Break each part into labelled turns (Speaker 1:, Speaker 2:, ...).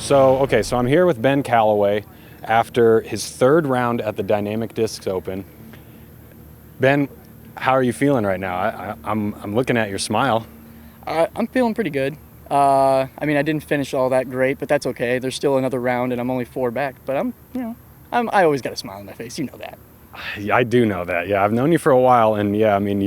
Speaker 1: So I'm here with Ben Callaway after his third round at the Dynamic Discs Open. Ben, how are you feeling right now? I'm looking at your smile.
Speaker 2: I'm feeling pretty good. I mean, I didn't finish all that great, but that's okay. There's still another round, and I'm only 4 back. But I always got a smile on my face. You know that.
Speaker 1: I do know that. Yeah, I've known you for a while, and yeah, I mean,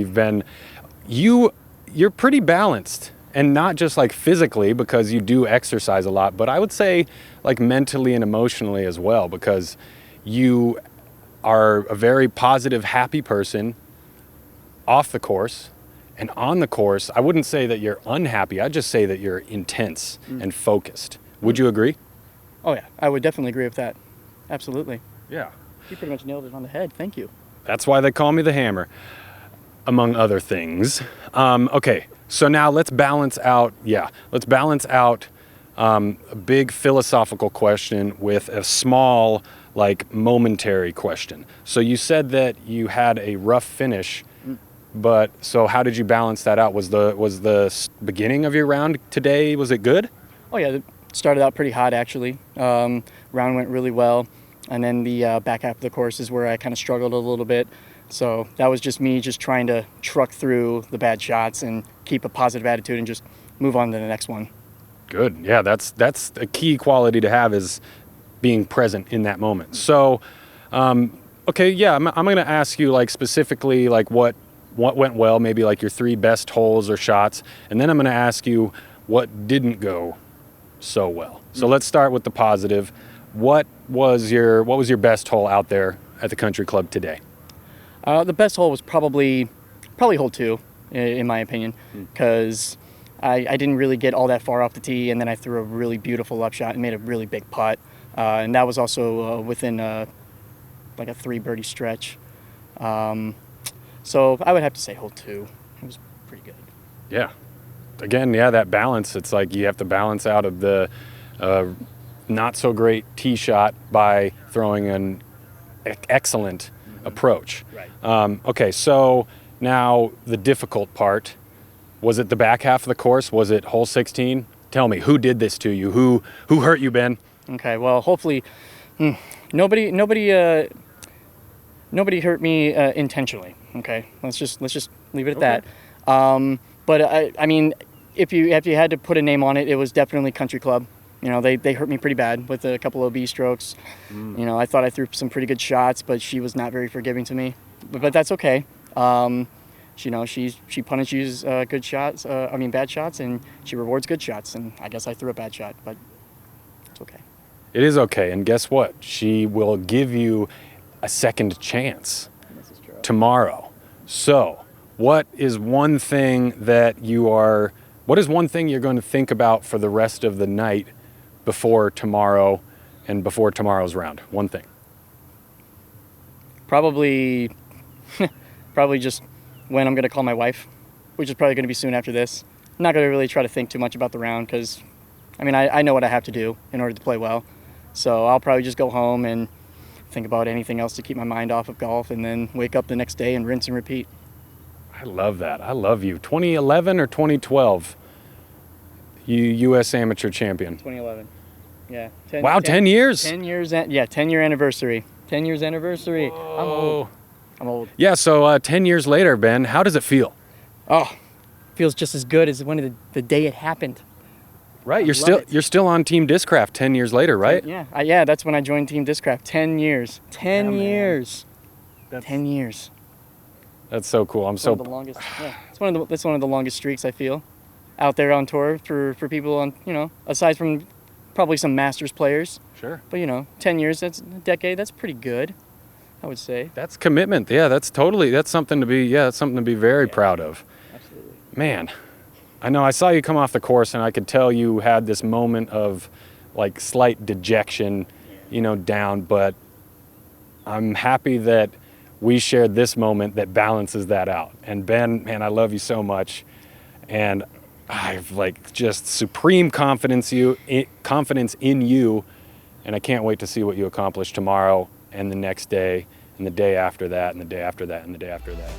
Speaker 1: you're pretty balanced, and not just like physically because you do exercise a lot, but I would say like mentally and emotionally as well, because you are a very positive, happy person off the course. And on the course, I wouldn't say that you're unhappy. I'd just say that you're intense and focused. Would you agree?
Speaker 2: Oh yeah, I would definitely agree with that. Absolutely.
Speaker 1: Yeah.
Speaker 2: You pretty much nailed it on the head. Thank you.
Speaker 1: That's why they call me the Hammer, among other things. Okay, so now let's balance out. Yeah, let's balance out a big philosophical question with a small, like momentary question. So you said that you had a rough finish. But so how did you balance that out? Was the beginning of your round today, was it good?
Speaker 2: Oh yeah, it started out pretty hot actually. Round went really well, and then the back half of the course is where I kind of struggled a little bit. So that was just me just trying to truck through the bad shots and keep a positive attitude and just move on to the next one.
Speaker 1: Good. Yeah, that's a key quality to have, is being present in that moment. So, okay, yeah, I'm going to ask you like specifically like what went well, maybe like your 3 best holes or shots, and then I'm going to ask you what didn't go so well. So let's start with the positive. What was your best hole out there at the country club today?
Speaker 2: The best hole was probably hole 2, in my opinion, because I didn't really get all that far off the tee, and then I threw a really beautiful up shot and made a really big putt, and that was also within like a 3 birdie stretch. So I would have to say hole 2. It was pretty good.
Speaker 1: Yeah. Again, yeah, that balance. It's like you have to balance out of the not so great tee shot by throwing an excellent approach.
Speaker 2: Right.
Speaker 1: Okay, so now the difficult part. Was it the back half of the course? Was it hole 16? Tell me, who did this to you? Who hurt you, Ben? Okay,
Speaker 2: well, hopefully nobody hurt me intentionally. Okay, let's just leave it at that. But I mean, if you had to put a name on it, it was definitely Country Club. You know, they hurt me pretty bad with a couple of OB strokes. You know, I thought I threw some pretty good shots, but she was not very forgiving to me. But that's okay. You know, she punishes bad shots, and she rewards good shots. And I guess I threw a bad shot, but it's okay.
Speaker 1: It is okay, and guess what? She will give you a second chance tomorrow. So, what is one thing you're going to think about for the rest of the night before tomorrow and before tomorrow's round? One thing.
Speaker 2: Probably just when I'm going to call my wife, which is probably going to be soon after this. I'm not going to really try to think too much about the round because, I mean, I know what I have to do in order to play well. So I'll probably just go home and think about anything else to keep my mind off of golf, and then wake up the next day and rinse and repeat.
Speaker 1: I love that. I love you. 2011 or 2012? You U.S. Amateur Champion.
Speaker 2: 2011. Yeah.
Speaker 1: 10 years?
Speaker 2: 10 years. 10-year anniversary. 10 years anniversary.
Speaker 1: Whoa.
Speaker 2: I'm old.
Speaker 1: Yeah, so 10 years later, Ben, how does it feel?
Speaker 2: Oh, feels just as good as when the day it happened.
Speaker 1: Right, you're still on Team Discraft 10 years later, right?
Speaker 2: Yeah, that's when I joined Team Discraft. 10 years. 10 years. 10 years.
Speaker 1: That's so cool.
Speaker 2: It's one of the longest. Yeah, it's one of the longest streaks I feel out there on tour for people on, you know, aside from probably some Masters players.
Speaker 1: Sure.
Speaker 2: But you know, 10 years, that's a decade. That's pretty good, I would say.
Speaker 1: That's commitment. Yeah, that's something to be very proud of.
Speaker 2: Absolutely.
Speaker 1: Man, I know I saw you come off the course and I could tell you had this moment of like slight dejection, you know, down, but I'm happy that we shared this moment that balances that out. And Ben, man, I love you so much. And I've like just supreme confidence in you. And I can't wait to see what you accomplish tomorrow and the next day and the day after that and the day after that and the day after that.